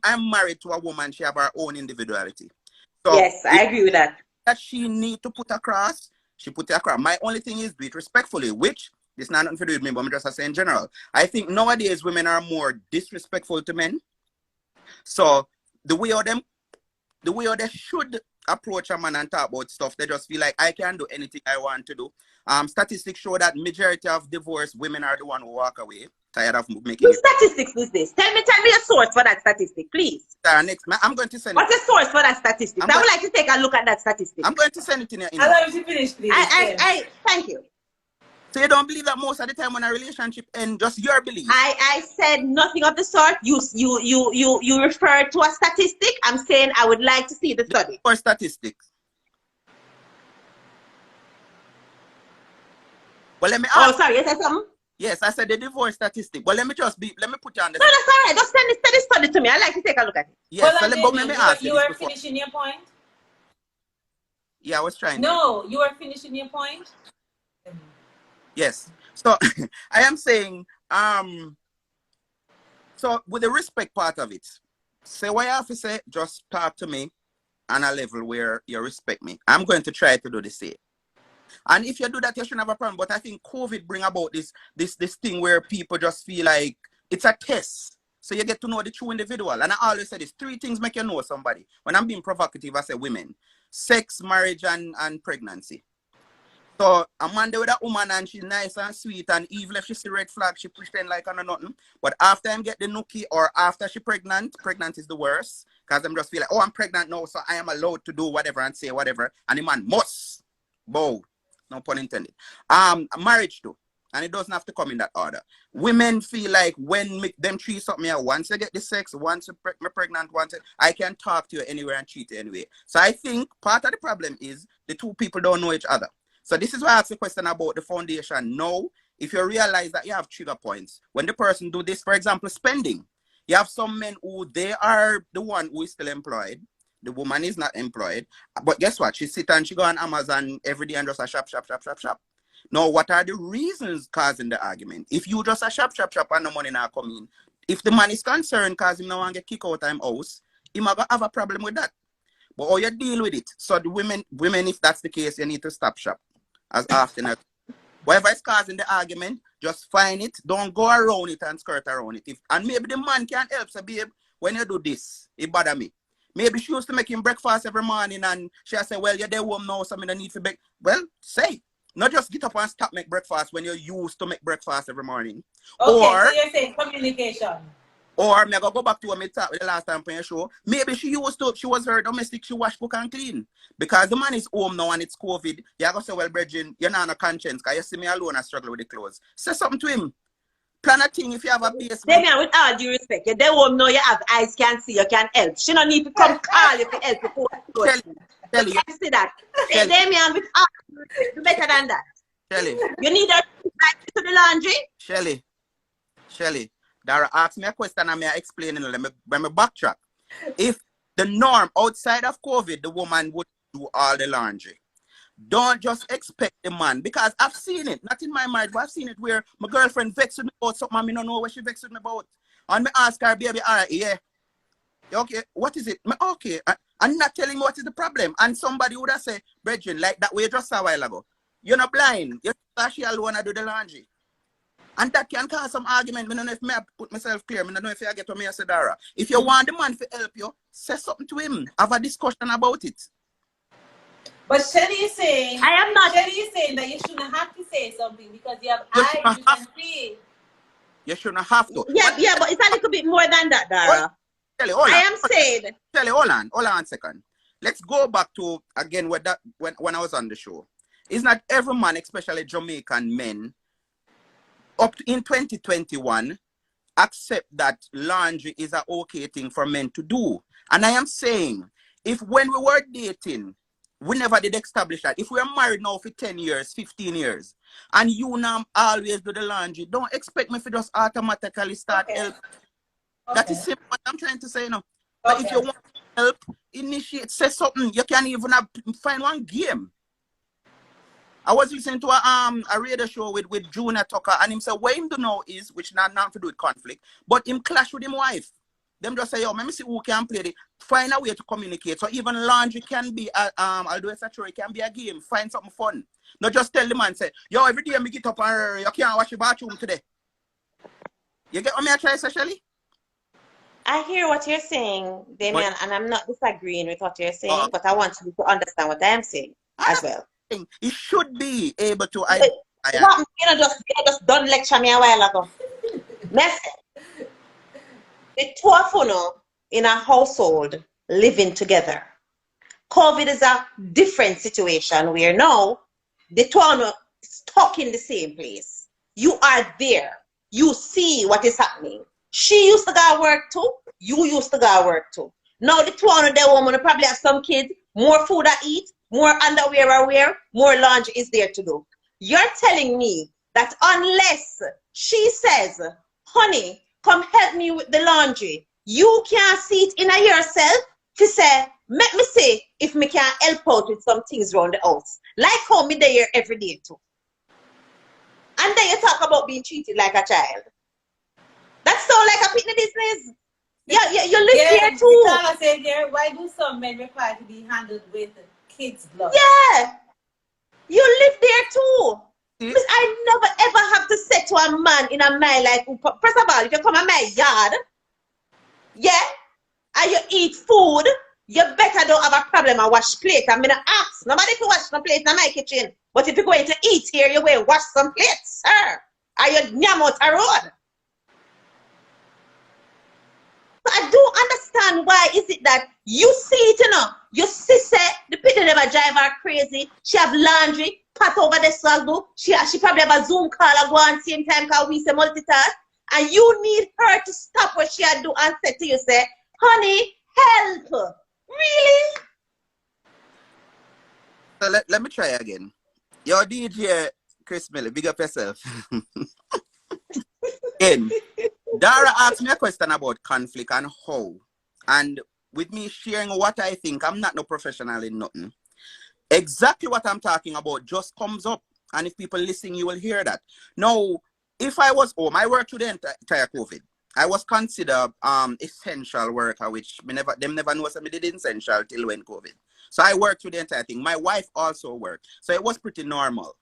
I'm married to a woman. She have her own individuality. So yes, I agree with that. That she need to put across, she put it across. My only thing is do it respectfully, which this not nothing to do with me, but I'm just saying in general. I think nowadays women are more disrespectful to men. So the way they should approach a man and talk about stuff, they just feel like I can do anything I want to do. Statistics show that majority of divorced women are the one who walk away. Tired of making Which statistics is this? Tell me a source for that statistic, please. Next, I'm going to send What's the source for that statistic? I would like to take a look at that statistic. I'm going to send it in your email. I'll let you finish, please. I thank you. So you don't believe that most of the time when a relationship ends, just your belief? I said nothing of the sort. You referred to a statistic. I'm saying I would like to see the study. For statistics. Well, let me ask. Oh, sorry, you said something? Yes, I said the divorce statistic. Well, let me put you on the. No, that's all right. Just send the study to me. I'd like to take a look at it. Yes, so let me ask you. You were finishing your point? Yeah, I was trying. No, you were finishing your point? Yes. So I am saying, so with the respect part of it, say what you have to say, just talk to me on a level where you respect me. I'm going to try to do the same. And if you do that, you shouldn't have a problem. But I think COVID bring about this thing where people just feel like it's a test. So you get to know the true individual. And I always say this, 3 things make you know somebody. When I'm being provocative, I say women. Sex, marriage, and pregnancy. So a man there with a woman and she's nice and sweet, and even if she see red flag, she pretend like I know nothing. But after I get the nookie or after she pregnant is the worst. Because I'm just feel like, oh, I'm pregnant now, so I am allowed to do whatever and say whatever. And the man must bow. No pun intended. Marriage too. And it doesn't have to come in that order. Women feel like when them treat something here, once they get the sex, once you're pregnant, I can talk to you anywhere and treat you anyway. So I think part of the problem is the two people don't know each other. So this is why I asked the question about the foundation. Now, if you realize that you have trigger points, when the person do this, for example, spending, you have some men who they are the one who is still employed. The woman is not employed. But guess what? She sit and she go on Amazon every day and just a shop. Now, what are the reasons causing the argument? If you just a shop and the money not come in, if the man is concerned because him no want get kicked out of him house, he might have a problem with that. But how you deal with it? So the women, if that's the case, you need to stop shop as often as whatever is causing the argument, just find it. Don't go around it and skirt around it. And maybe the man can help. So, babe, when you do this, it bother me. Maybe she used to make him breakfast every morning and she say, well, you're there home now, so I need to bake. Well, say. Not just get up and stop make breakfast when you're used to make breakfast every morning. Okay, or, so you're saying communication. Or me go back to what me talk with the last time on your show. Maybe she was her domestic, she wash, cook and clean. Because the man is home now and it's COVID. You go say, well, Bridget, you're not on a conscience because you see me alone and struggle with the clothes. Say something to him. Plan a thing if you have a basement. Damian, with all due respect, you don't know you have eyes, can see, you can help. She don't need to come call you to help you. Tell you. See that. Say, Damian, with all due respect, do better than that. Shelly. You need her to the laundry? Shelly. Dara asked me a question and I explain it. Let me backtrack. If the norm outside of COVID, the woman would do all the laundry. Don't just expect the man, because I've seen it, not in my marriage, but I've seen it where my girlfriend vexed with me about something and I don't know what she vexed with me about. And I ask her, baby, all right, yeah. Okay, what is it? Okay, I'm not telling me what is the problem. And somebody would have said, Brethren, like that way just a while ago. You're not blind. You're actually alone to do the laundry. And that can cause some argument. I don't know if I put myself clear. I don't know if I get to me as a Dara. If you want the man to help you, say something to him. Have a discussion about it. But Shelly is saying, Shelly is saying that you shouldn't have to say something because you have eyes, you can see. You shouldn't have to. Yeah, but it's a little bit more than that, Dara. Shelly, hold on. I am saying. Shelly, hold on a second. Let's go back to, again, when I was on the show. It's not every man, especially Jamaican men, up in 2021, accept that laundry is an okay thing for men to do. And I am saying, if when we were dating, we never did establish that. If we are married now for 10 years, 15 years, and you now always do the laundry, don't expect me to just automatically start help. That is simple what I'm trying to say now. But if you want help, initiate, say something. You can even find one game. I was listening to a radio show with Junior Tucker, and him say what him do know is, which not to do with conflict, but him clash with him wife. Them just say, yo, let me see who can play it. Find a way to communicate. So even laundry can be although it's a chore, it can be a game. Find something fun. Not just tell the man, say, yo, every day I get up and you can't wash your bathroom today. You get what me I try, Shelly? I hear what you're saying, Damian, and I'm not disagreeing with what you're saying, but I want you to understand what I am saying as well. He should be able to you just done lecture me a while ago. The two of you in a household living together. COVID is a different situation where now the two of you stuck in the same place. You are there. You see what is happening. She used to go to work too. You used to go to work too. Now the two of you, the woman probably have some kids, more food to eat, more underwear I wear, more laundry is there to do. You're telling me that unless she says, honey, come help me with the laundry, you can't see it in yourself to say, let me see if me can help out with some things around the house. Like how me there every day too. And then you talk about being treated like a child. That's so like a picnic business. Yeah, you live here too. Why do some men require to be handled with kids' blood? Yeah. You live there too. I never ever have to say to a man in a mile like, first of all, if you come in my yard, yeah, and you eat food, you better don't have a problem and wash plate. I'm gonna ask. Nobody can wash no plate in my kitchen. But if you're going to eat here, you will wash some plates, sir. Are you nyam out a road? I don't understand why is it that you see it, you know. Your sister, the people never drive her crazy. She have laundry, pat over the swaggle. She probably have a Zoom call at one same time because we say multitask. And you need her to stop what she do and say to you, say, honey, help. Really? So let me try again. Your DJ, Chris Miller, big up yourself. Again, Dara asked me a question about conflict and how. And with me sharing what I think, I'm not no professional in nothing. Exactly what I'm talking about just comes up. And if people listening, you will hear that. Now, if I was home, I worked through the entire COVID. I was considered essential worker, which them never know somebody did essential till when COVID. So I worked through the entire thing. My wife also worked. So it was pretty normal.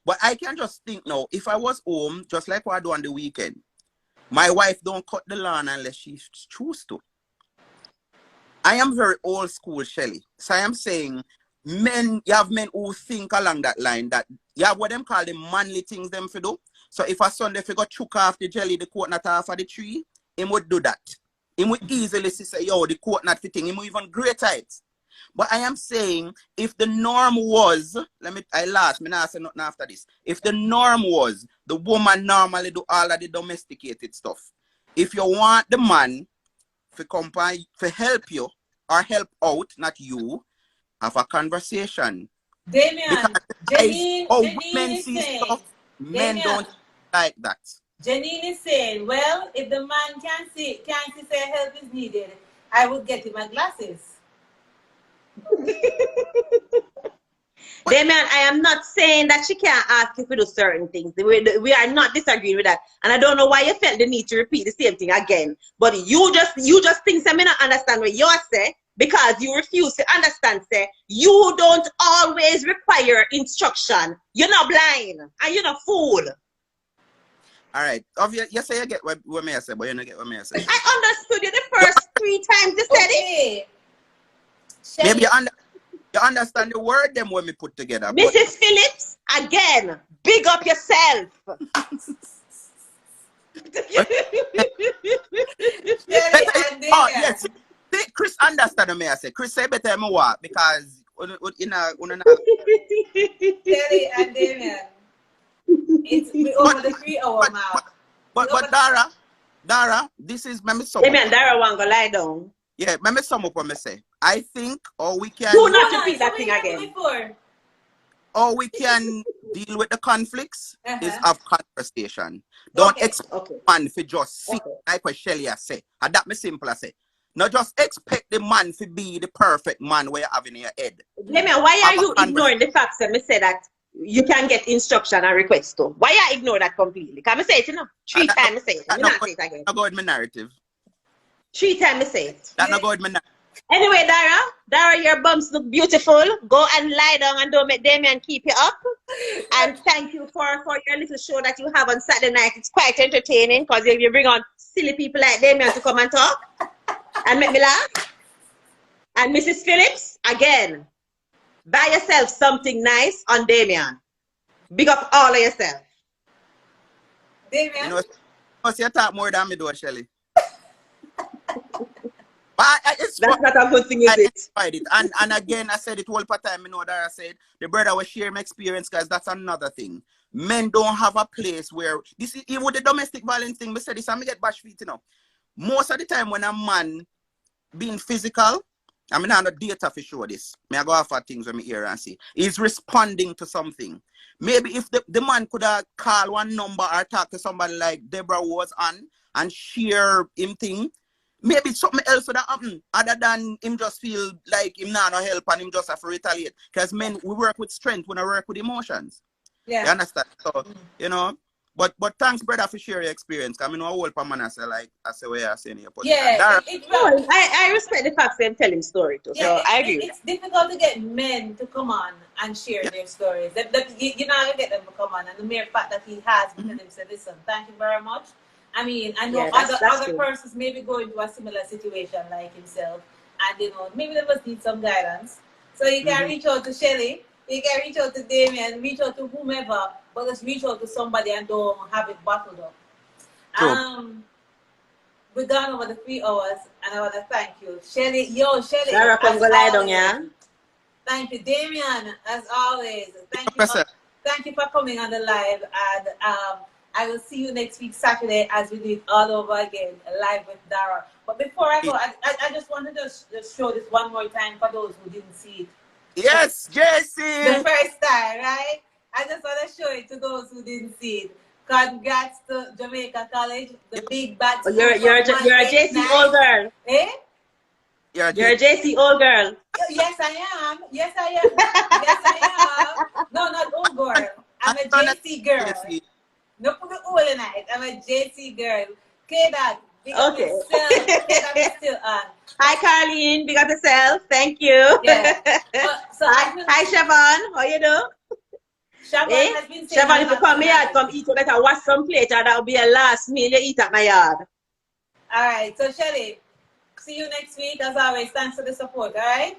But I can just think now, if I was home, just like what I do on the weekend, my wife don't cut the lawn unless she chooses to. I am very old school, Shelly. So I am saying, you have men who think along that line, that you have what them call the manly things them for do. So if a Sunday if you go chook off the jelly, the coconut off of the tree, him would do that. Him would easily say, yo, the court not fitting. Him would even greater it. But I am saying, if the norm was, I not say nothing after this. If the norm was, the woman normally do all of the domesticated stuff. If you want the man to help you or help out, not you, have a conversation. Damian, women see saying, stuff, men don't like that. Janine is saying, well, if the man can't see say help is needed, I would get him my glasses. Damian, I am not saying that she can't ask you to do certain things. We are not disagreeing with that. And I don't know why you felt the need to repeat the same thing again. But you just think I may not understand what you're saying because you refuse to understand, say, you don't always require instruction. You're not blind and you're not fool. All right. You say you get what me I say, but you don't get what me I say. I understood you the first 3 times you said it. Maybe you understand the word them when we put together. Mrs. Phillips, again, big up yourself. Yes. See, Chris understand me I say. Chris say better me what because Shelly and Damian. It's over the 3-hour mark. But Dara, this is me sum Damian, Dara want to go lie down. Yeah, me sum up what me say. I think we can do not repeat that thing again. Or we can deal with the conflicts is have conversation. Don't expect man to just sit like what Shelly has said. And that me simple as say. Not just expect the man to be the perfect man where you have in your head. Damian, why are you ignoring the fact that me say that you can get instruction and request to? Why you ignore that completely? Can I say it, you know? 3 times I say it. I'm not say it again. I go with my narrative. 3 times I say it. That not go with my narrative. Anyway, Dara, your bumps look beautiful. Go and lie down and don't make Damian keep you up. And thank you for your little show that you have on Saturday night. It's quite entertaining because you bring on silly people like Damian to come and talk and make me laugh. And Mrs. Phillips, again, buy yourself something nice on Damian. Big up all of yourself. Damian? You know, you talk more than me do, Shelly. But that's not a good thing, is it? And again, I said it all the time. You know that I said the brother was sharing my experience, guys. That's another thing. Men don't have a place where this is even with the domestic violence thing. I said this, and I get bash feet, you know. Most of the time when a man being physical, I mean, I'm not data for sure this. I go off at things when I hear and see. He's responding to something. Maybe if the man could have called one number or talk to somebody like Deborah was on and share him thing. Maybe something else would have happened other than him just feel like him not no help and him just have to retaliate. Because men, we work with strength, we don't work with emotions. Yeah. You understand? So, you know, but thanks, brother, for sharing your experience. Because I mean, I hold for man, I say what you're saying in your position. Yeah, I respect the fact that I'm telling story too. Yeah, so I agree. It's difficult to get men to come on and share their stories. You're not going to get them to come on. And the mere fact that he has, because him said, listen, thank you very much. I mean, I know other persons may be going through a similar situation like himself, and you know, maybe they must need some guidance. So you can reach out to Shelly, you can reach out to Damian, reach out to whomever, but just reach out to somebody and don't have it bottled up. We're gone over the 3 hours, and I want to thank you, Shelly. Shelly. Dara, come go lie down, yeah. Thank you, Damian, as always. Thank you for coming on the live, and I will see you next week, Saturday, as we do it all over again, live with Dara. But before I go, I just wanted to just show this one more time for those who didn't see it. Yes, Jesse! The first time, right? I just want to show it to those who didn't see it. Congrats to Jamaica College, the big bad school. You're a JC old girl. Eh? You're a JC old girl. Yes, I am. Yes, I am. Yes, I am. No, not old girl. I'm a JC girl. No put the old in it. I'm a JC girl. K-Dog, big up yourself. K-Dog is still on. Hi, Carleen. Big up yourself. Thank you. Yeah. Hi, Siobhan. How you doing? Siobhan has been saying, Siobhan, if you come here, come eat, you better wash some plate, and that'll be a last meal you eat at my yard. All right. So, Shelly, see you next week. As always, thanks for the support. All right?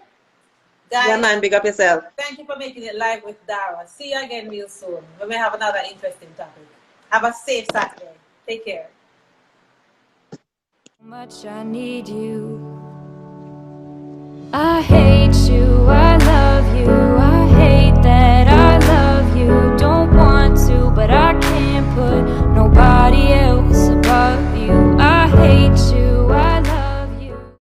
Guys, yeah, man. Big up yourself. Thank you for making it live with Dara. See you again real soon. We may have another interesting topic. Have a safe Saturday. Take care. Much I need you. I hate you.